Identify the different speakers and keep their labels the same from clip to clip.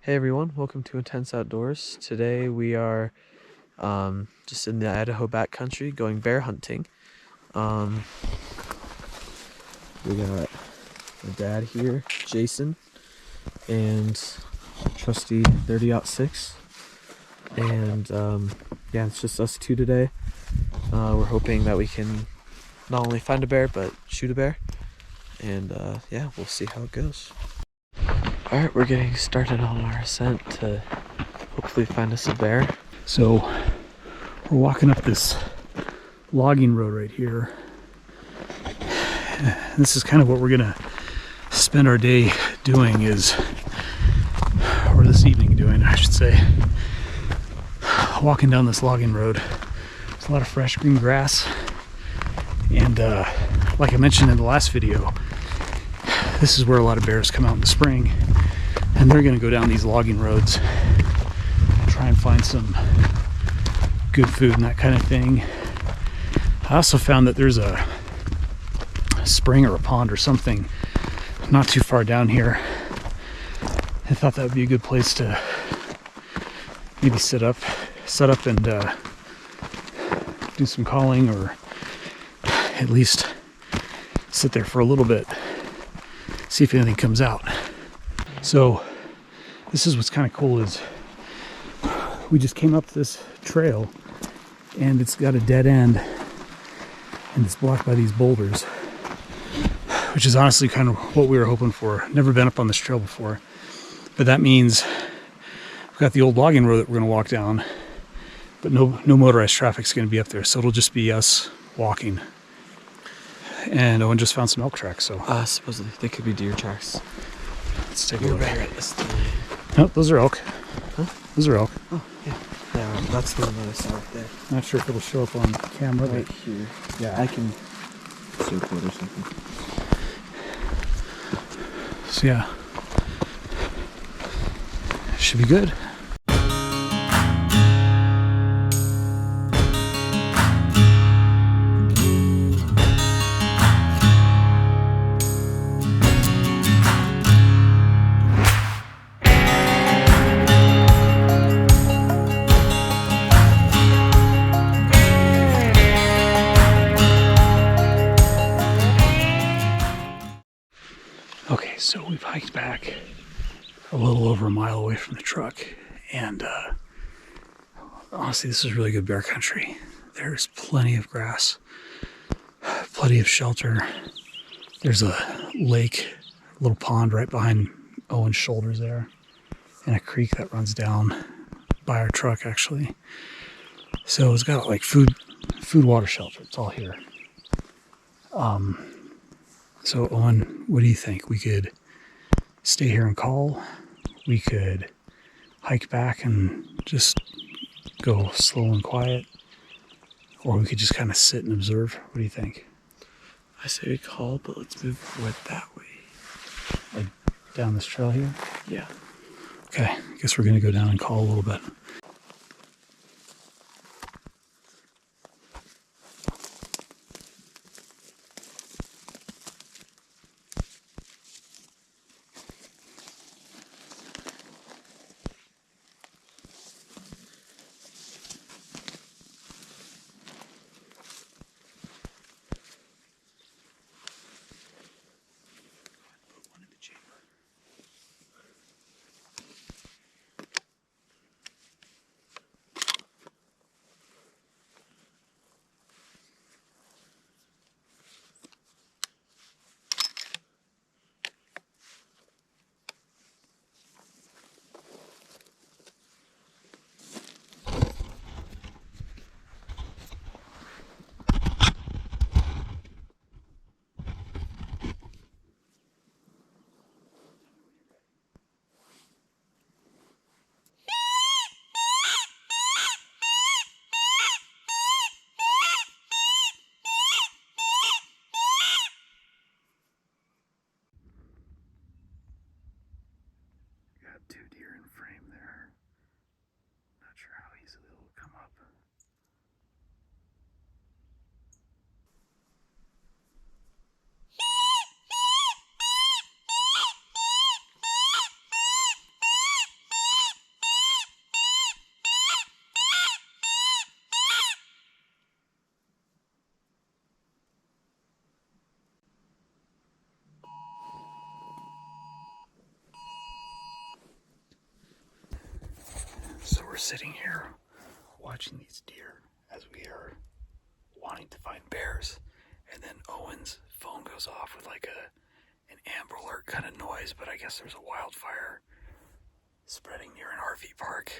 Speaker 1: Hey everyone, welcome to Intense Outdoors. Today we are just in the Idaho backcountry going bear hunting. We got my dad here, Jason, and trusty 30-06. And yeah, it's just us two today. We're hoping that we can not only find a bear, but shoot a bear. And yeah, we'll see how it goes. Alright, we're getting started on our ascent to hopefully find us a bear.
Speaker 2: So we're walking up this logging road right here. This is kind of what we're gonna spend our day doing or this evening doing, I should say. Walking down this logging road. There's a lot of fresh green grass. And like I mentioned in the last video, this is where a lot of bears come out in the spring. And they're gonna go down these logging roads, try and find some good food and that kind of thing. I also found that there's a spring or a pond or something not too far down here. I thought that would be a good place to maybe set up and do some calling, or at least sit there for a little bit, see if anything comes out. So this is what's kind of cool is we just came up this trail and it's got a dead end and it's blocked by these boulders, which is honestly kind of what we were hoping for. Never been up on this trail before, but that means we've got the old logging road that we're going to walk down, but no motorized traffic is going to be up there, so it'll just be us walking. And Owen just found some elk tracks, so
Speaker 1: Supposedly they could be deer tracks.
Speaker 2: let's take a look.
Speaker 1: Right.
Speaker 2: Nope, those are elk.
Speaker 1: Huh?
Speaker 2: Those are elk.
Speaker 1: Oh, yeah. Yeah, that's the one that I saw right there.
Speaker 2: Not sure if it'll show up on camera.
Speaker 1: Right here. Yeah, I can circle it or something.
Speaker 2: So yeah, should be good. Okay, so we've hiked back a little over a mile away from the truck, and honestly, this is really good bear country. There's plenty of grass, plenty of shelter. There's a lake, a little pond right behind Owen's shoulders there, and a creek that runs down by our truck, actually. So it's got like food, water, shelter. It's all here. So Owen, what do you think? We could stay here and call. We could hike back and just go slow and quiet. Or we could just kind of sit and observe. What do you think?
Speaker 1: I say we call, but let's move forward that way.
Speaker 2: Like down this trail here?
Speaker 1: Yeah.
Speaker 2: Okay, I guess we're going to go down and call a little bit. Got 2 deer in frame there. Not sure how easily it'll come up. we're sitting here watching these deer as we are wanting to find bears, and then Owen's phone goes off with like an Amber Alert kind of noise, but I guess there's a wildfire spreading near an RV park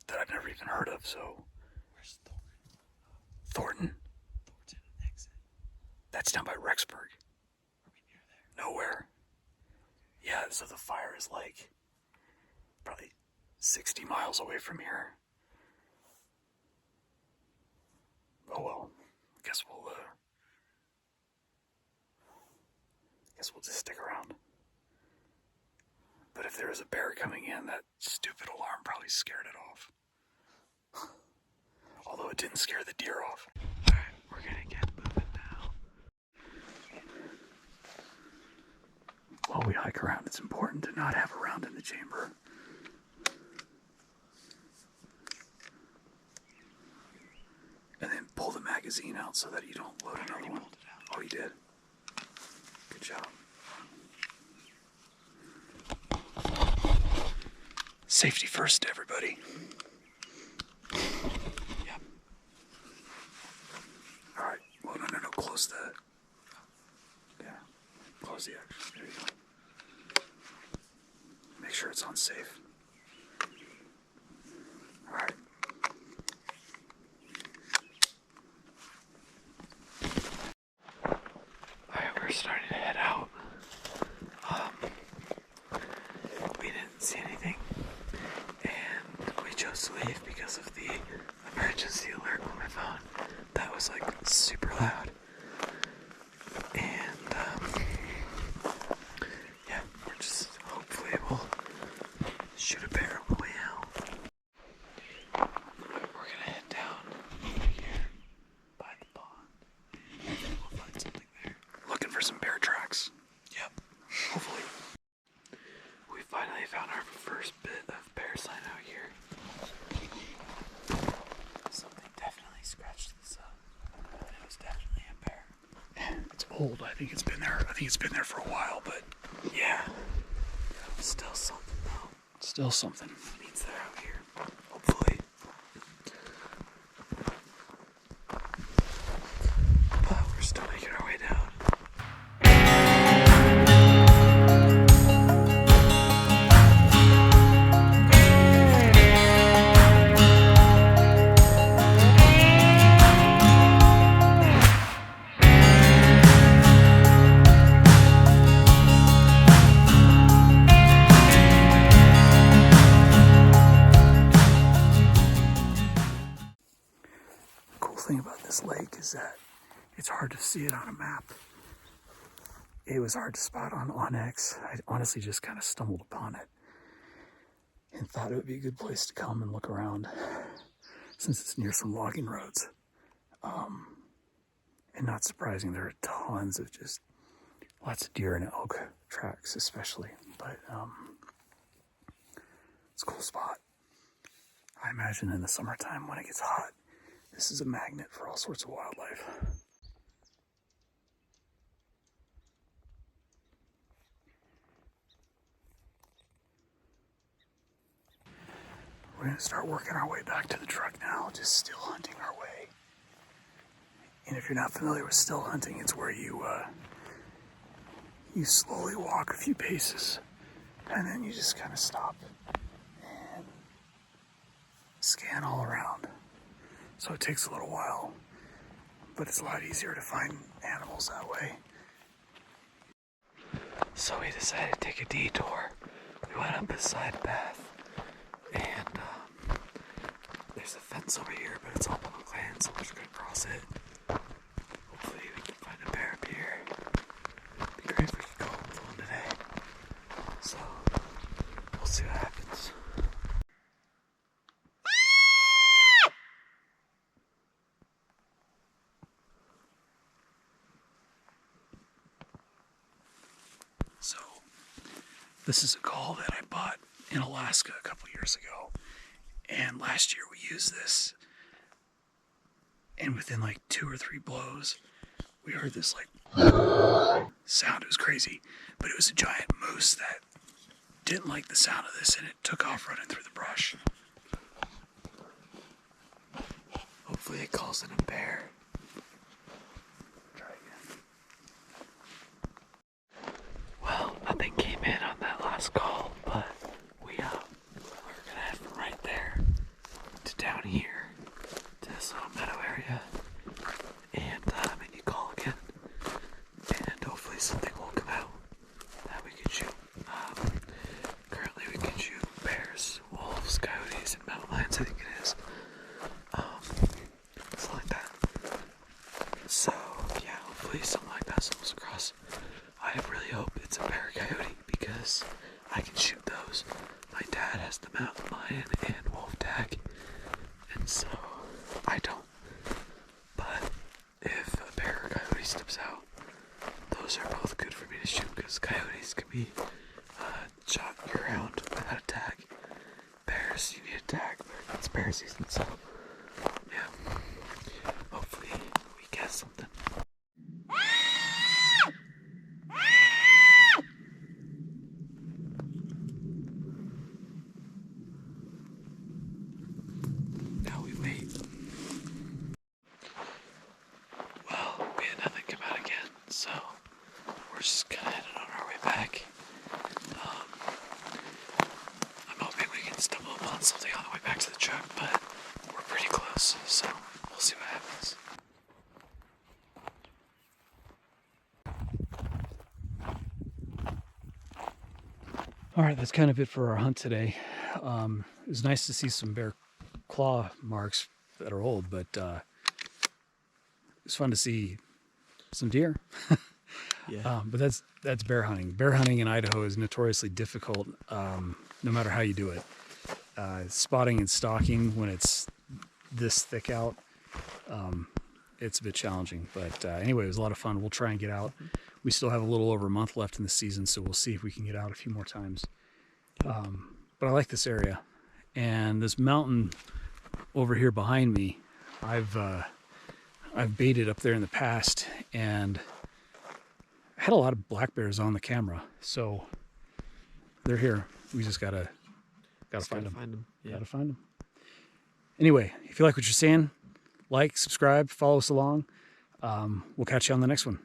Speaker 2: that I've never even heard of, so.
Speaker 1: Where's Thornton?
Speaker 2: Thornton?
Speaker 1: Thornton and exit.
Speaker 2: That's down by Rexburg.
Speaker 1: Are we near there?
Speaker 2: Nowhere. Yeah, so the fire is like probably 60 miles away from here. Oh well, guess we'll just stick around. But if there is a bear coming in, that stupid alarm probably scared it off. Although it didn't scare the deer off.
Speaker 1: Alright, we're gonna get moving now.
Speaker 2: While we hike around, it's important to not have a round in the chamber. And then pull the magazine out so that you don't load another one. Oh, you did? Good job. Safety first, everybody.
Speaker 1: Yep.
Speaker 2: All right. Well, no. Close the. Yeah. Close the exit. There you go. Make sure it's on safe. All right.
Speaker 1: Alright, we're starting to head out. We didn't see anything, and we chose to leave because of the emergency alert on my phone. That was like super loud. And yeah, we're just hopefully we'll shoot a bear on the way out. We're gonna head down over here by the pond. And then we'll find something there.
Speaker 2: Looking for some bear tracks.
Speaker 1: Yep.
Speaker 2: Hopefully.
Speaker 1: We finally found our first bit of bear sign out here. Something definitely scratched this up. And it was definitely a bear.
Speaker 2: It's old. I think it's been there. I think it's been there for a while, but
Speaker 1: Yeah. Still something though.
Speaker 2: still something.
Speaker 1: Means they're out here. Hopefully. But we're still making our way down.
Speaker 2: The cool thing about this lake is that it's hard to see it on a map. It was hard to spot on Onyx. I honestly just kind of stumbled upon it and thought it would be a good place to come and look around since it's near some logging roads. And not surprising, there are tons of just lots of deer and elk tracks especially, but it's a cool spot. I imagine in the summertime when it gets hot, this is a magnet for all sorts of wildlife. We're going to start working our way back to the truck now, just still hunting our way. And if you're not familiar with still hunting, it's where you slowly walk a few paces and then you just kind of stop and scan all around. So it takes a little while, but it's a lot easier to find animals that way.
Speaker 1: So we decided to take a detour. We went up a side path, and there's a fence over here, but it's all public land, so we're just gonna cross it. Hopefully we can find a bear up here. It'd be great if we could go home with one today. So we'll see what happens.
Speaker 2: So this is a call that I bought in Alaska a couple years ago. And last year we used this. And within like 2 or 3 blows, we heard this like sound. It was crazy. But it was a giant moose that didn't like the sound of this, and it took off running through the brush.
Speaker 1: Hopefully it calls in a bear.
Speaker 2: Try again.
Speaker 1: Well, nothing came in on that last call, but we're gonna head from right there to down here to this little meadow area, and you call again, and hopefully something will come out that we can shoot. Currently we can shoot bears, wolves, coyotes, and mountain lions, I think it is. Something like that. So yeah, hopefully something like that stumbles across. I really hope it's a bear coyote because I can shoot those. My dad has the mountain lion and wolf tag, and so I don't. But if a bear or coyote steps out, those are both good for me to shoot because coyotes can be shot year round without a tag. Bears, you need a tag, but it's bear season, so yeah. Hopefully we get something. Now we wait. Well, we had nothing come out again, so we're just kind of headed on our way back. I'm hoping we can stumble upon something on the way back to the truck, but we're pretty close, so we'll see what happens.
Speaker 2: All right, that's kind of it for our hunt today. It was nice to see some bear claw marks that are old, but it was fun to see some deer.
Speaker 1: Yeah.
Speaker 2: But that's bear hunting. Bear hunting in Idaho is notoriously difficult, no matter how you do it. Spotting and stalking when it's this thick out, it's a bit challenging. But anyway, it was a lot of fun. We'll try and get out. We still have a little over a month left in the season, so we'll see if we can get out a few more times. But I like this area, and this mountain over here behind me, I've baited up there in the past, and I had a lot of black bears on the camera, so they're here. We just gotta find them.
Speaker 1: Yeah.
Speaker 2: Gotta find them. Anyway, if you like what you're seeing, like, subscribe, follow us along. We'll catch you on the next one.